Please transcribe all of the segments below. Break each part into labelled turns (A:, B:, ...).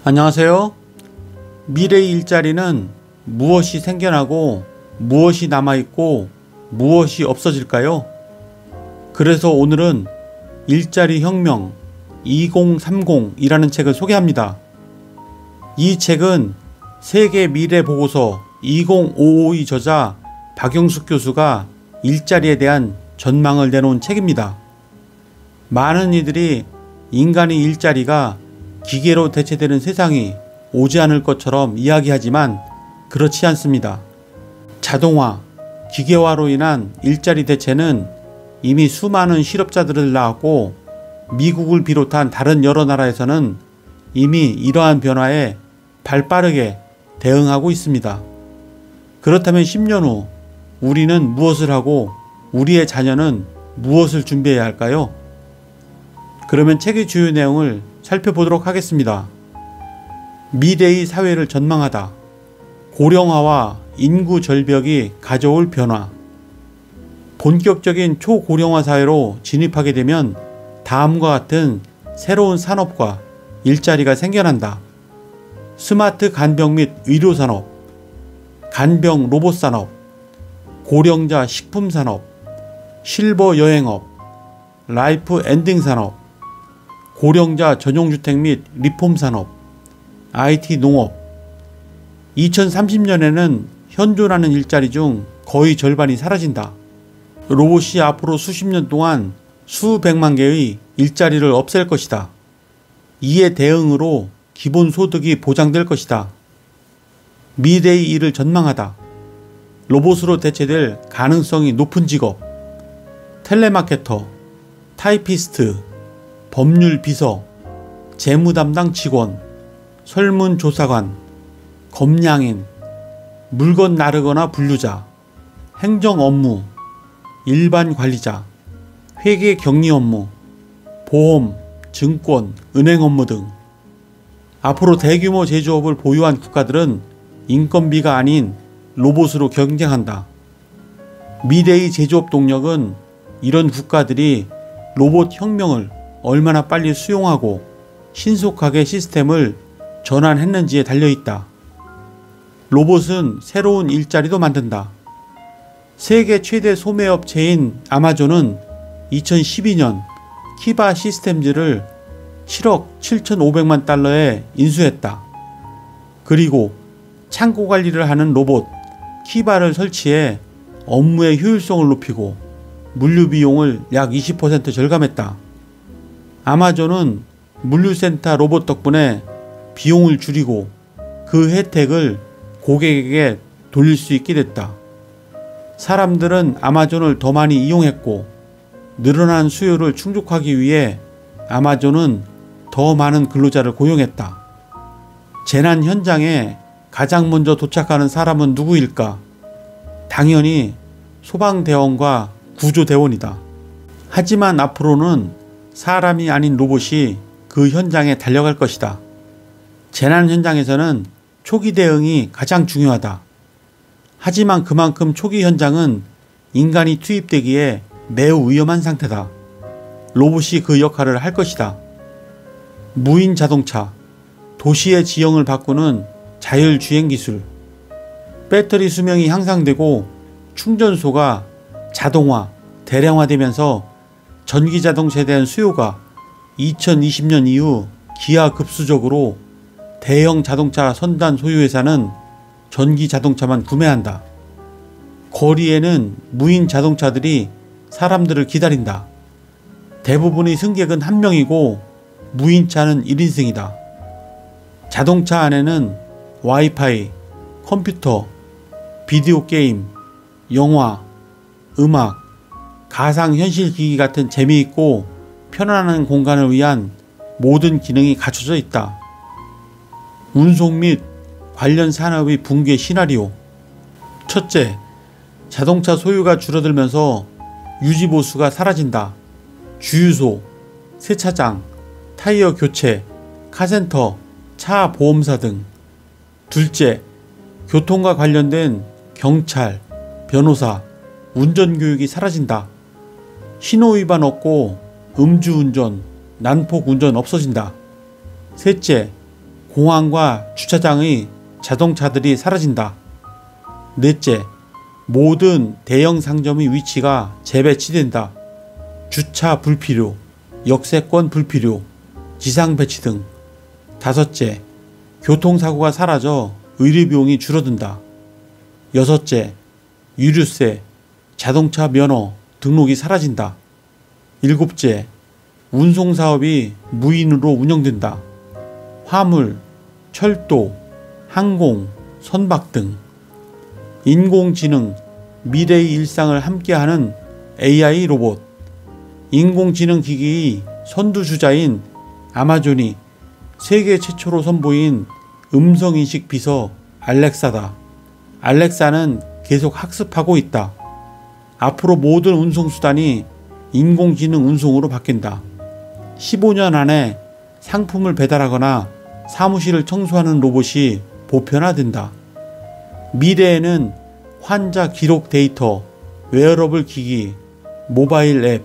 A: 안녕하세요. 미래의 일자리는 무엇이 생겨나고 무엇이 남아있고 무엇이 없어질까요? 그래서 오늘은 일자리 혁명 2030이라는 책을 소개합니다. 이 책은 세계 미래 보고서 2055의 저자 박영숙 교수가 일자리에 대한 전망을 내놓은 책입니다. 많은 이들이 인간의 일자리가 기계로 대체되는 세상이 오지 않을 것처럼 이야기하지만 그렇지 않습니다. 자동화, 기계화로 인한 일자리 대체는 이미 수많은 실업자들을 낳았고 미국을 비롯한 다른 여러 나라에서는 이미 이러한 변화에 발빠르게 대응하고 있습니다. 그렇다면 10년 후 우리는 무엇을 하고 우리의 자녀는 무엇을 준비해야 할까요? 그러면 책의 주요 내용을 살펴보도록 하겠습니다. 미래의 사회를 전망하다. 고령화와 인구 절벽이 가져올 변화. 본격적인 초고령화 사회로 진입하게 되면 다음과 같은 새로운 산업과 일자리가 생겨난다. 스마트 간병 및 의료산업, 간병 로봇 산업, 고령자 식품 산업, 실버 여행업, 라이프 엔딩 산업, 고령자 전용주택 및 리폼 산업, IT 농업. 2030년에는 현존하는 일자리 중 거의 절반이 사라진다. 로봇이 앞으로 수십 년 동안 수백만 개의 일자리를 없앨 것이다. 이에 대응으로 기본소득이 보장될 것이다. 미래의 일을 전망하다. 로봇으로 대체될 가능성이 높은 직업. 텔레마케터, 타이피스트, 법률 비서, 재무 담당 직원, 설문조사관, 검량인, 물건 나르거나 분류자, 행정 업무, 일반 관리자, 회계 격리 업무, 보험, 증권, 은행 업무 등. 앞으로 대규모 제조업을 보유한 국가들은 인건비가 아닌 로봇으로 경쟁한다. 미래의 제조업 동력은 이런 국가들이 로봇 혁명을 얼마나 빨리 수용하고 신속하게 시스템을 전환했는지에 달려있다. 로봇은 새로운 일자리도 만든다. 세계 최대 소매업체인 아마존은 2012년 키바 시스템즈를 7억 7,500만 달러에 인수했다. 그리고 창고 관리를 하는 로봇 키바를 설치해 업무의 효율성을 높이고 물류 비용을 약 20% 절감했다. 아마존은 물류센터 로봇 덕분에 비용을 줄이고 그 혜택을 고객에게 돌릴 수 있게 됐다. 사람들은 아마존을 더 많이 이용했고 늘어난 수요를 충족하기 위해 아마존은 더 많은 근로자를 고용했다. 재난 현장에 가장 먼저 도착하는 사람은 누구일까? 당연히 소방대원과 구조대원이다. 하지만 앞으로는 사람이 아닌 로봇이 그 현장에 달려갈 것이다. 재난 현장에서는 초기 대응이 가장 중요하다. 하지만 그만큼 초기 현장은 인간이 투입되기에 매우 위험한 상태다. 로봇이 그 역할을 할 것이다. 무인 자동차, 도시의 지형을 바꾸는 자율주행 기술, 배터리 수명이 향상되고 충전소가 자동화, 대량화되면서 전기자동차에 대한 수요가 2020년 이후 기하급수적으로 대형 자동차 선단 소유회사는 전기자동차만 구매한다. 거리에는 무인 자동차들이 사람들을 기다린다. 대부분의 승객은 한 명이고 무인차는 1인승이다. 자동차 안에는 와이파이, 컴퓨터, 비디오 게임, 영화, 음악, 가상현실 기기 같은 재미있고 편안한 공간을 위한 모든 기능이 갖춰져 있다. 운송 및 관련 산업의 붕괴 시나리오. 첫째, 자동차 소유가 줄어들면서 유지보수가 사라진다. 주유소, 세차장, 타이어 교체, 카센터, 차 보험사 등. 둘째, 교통과 관련된 경찰, 변호사, 운전교육이 사라진다. 신호위반 없고 음주운전, 난폭운전 없어진다. 셋째, 공항과 주차장의 자동차들이 사라진다. 넷째, 모든 대형 상점의 위치가 재배치된다. 주차 불필요, 역세권 불필요, 지상 배치 등. 다섯째, 교통사고가 사라져 의료비용이 줄어든다. 여섯째, 유류세, 자동차 면허, 등록이 사라진다. 일곱째, 운송사업이 무인으로 운영된다. 화물, 철도, 항공, 선박 등. 인공지능, 미래의 일상을 함께하는 AI 로봇. 인공지능 기기의 선두주자인 아마존이 세계 최초로 선보인 음성인식 비서 알렉사다. 알렉사는 계속 학습하고 있다. 앞으로 모든 운송수단이 인공지능 운송으로 바뀐다. 15년 안에 상품을 배달하거나 사무실을 청소하는 로봇이 보편화된다. 미래에는 환자 기록 데이터, 웨어러블 기기, 모바일 앱,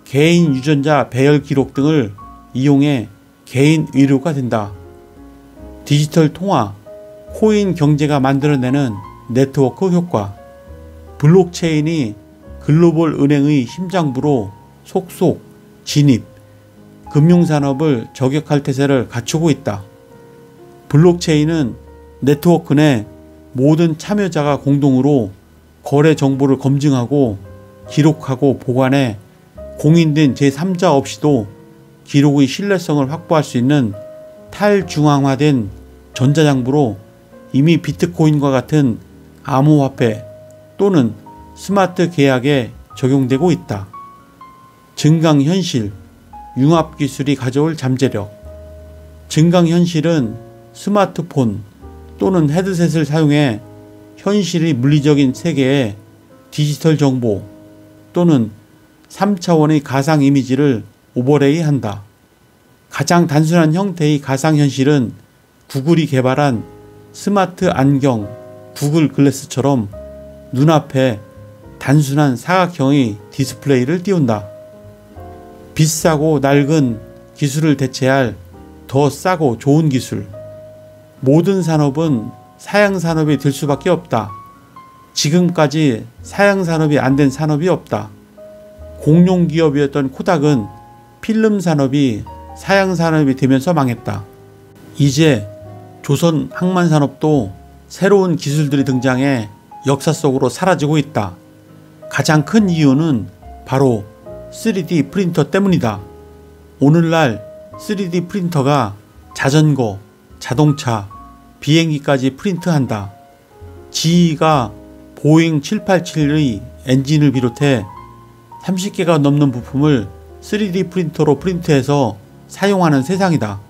A: 개인 유전자 배열 기록 등을 이용해 개인 의료가 된다. 디지털 통화, 코인 경제가 만들어내는 네트워크 효과. 블록체인이 글로벌 은행의 심장부로 속속 진입, 금융산업을 저격할 태세를 갖추고 있다. 블록체인은 네트워크 내 모든 참여자가 공동으로 거래 정보를 검증하고 기록하고 보관해 공인된 제3자 없이도 기록의 신뢰성을 확보할 수 있는 탈중앙화된 전자장부로 이미 비트코인과 같은 암호화폐 또는 스마트 계약에 적용되고 있다. 증강현실, 융합기술이 가져올 잠재력. 증강현실은 스마트폰 또는 헤드셋을 사용해 현실의 물리적인 세계에 디지털 정보 또는 3차원의 가상 이미지를 오버레이한다. 가장 단순한 형태의 가상현실은 구글이 개발한 스마트 안경 구글 글래스처럼 눈앞에 단순한 사각형의 디스플레이를 띄운다. 비싸고 낡은 기술을 대체할 더 싸고 좋은 기술. 모든 산업은 사양산업이 될 수밖에 없다. 지금까지 사양산업이 안 된 산업이 없다. 공룡기업이었던 코닥은 필름 산업이 사양산업이 되면서 망했다. 이제 조선 항만산업도 새로운 기술들이 등장해 역사 속으로 사라지고 있다. 가장 큰 이유는 바로 3D 프린터 때문이다. 오늘날 3D 프린터가 자전거, 자동차, 비행기까지 프린트한다. GE가 보잉 787의 엔진을 비롯해 30개가 넘는 부품을 3D 프린터로 프린트해서 사용하는 세상이다.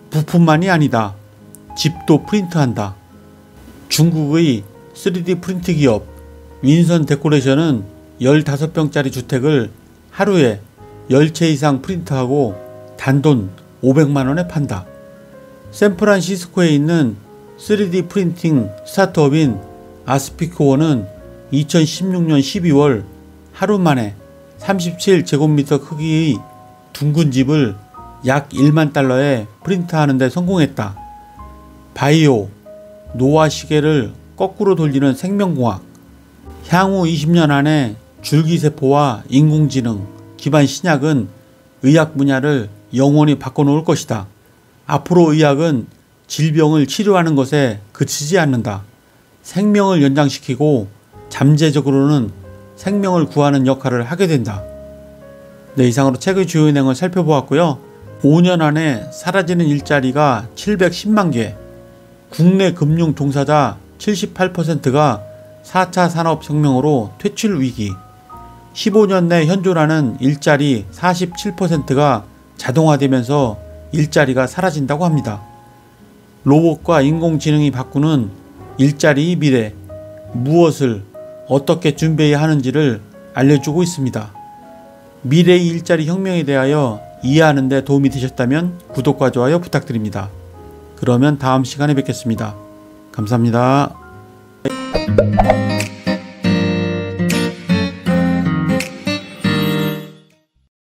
A: 부품만이 아니다. 집도 프린트한다. 중국의 3D 프린트 기업 윈선 데코레이션은 15평짜리 주택을 하루에 10채 이상 프린트하고 단돈 500만원에 판다. 샌프란시스코에 있는 3D 프린팅 스타트업인 아스피코어는 2016년 12월 하루 만에 37제곱미터 크기의 둥근 집을 약 1만 달러에 프린트하는 데 성공했다. 바이오, 노화 시계를 거꾸로 돌리는 생명공학. 향후 20년 안에 줄기세포와 인공지능 기반 신약은 의학 분야를 영원히 바꿔놓을 것이다. 앞으로 의학은 질병을 치료하는 것에 그치지 않는다. 생명을 연장시키고 잠재적으로는 생명을 구하는 역할을 하게 된다. 네, 이상으로 책의 주요 내용을 살펴보았고요. 5년 안에 사라지는 일자리가 710만 개, 국내 금융 종사자 78%가 4차 산업혁명으로 퇴출 위기, 15년 내 현존하는 일자리 47%가 자동화되면서 일자리가 사라진다고 합니다. 로봇과 인공지능이 바꾸는 일자리의 미래, 무엇을 어떻게 준비해야 하는지를 알려주고 있습니다. 미래의 일자리 혁명에 대하여 이해하는 데 도움이 되셨다면 구독과 좋아요 부탁드립니다. 그러면 다음 시간에 뵙겠습니다. 감사합니다.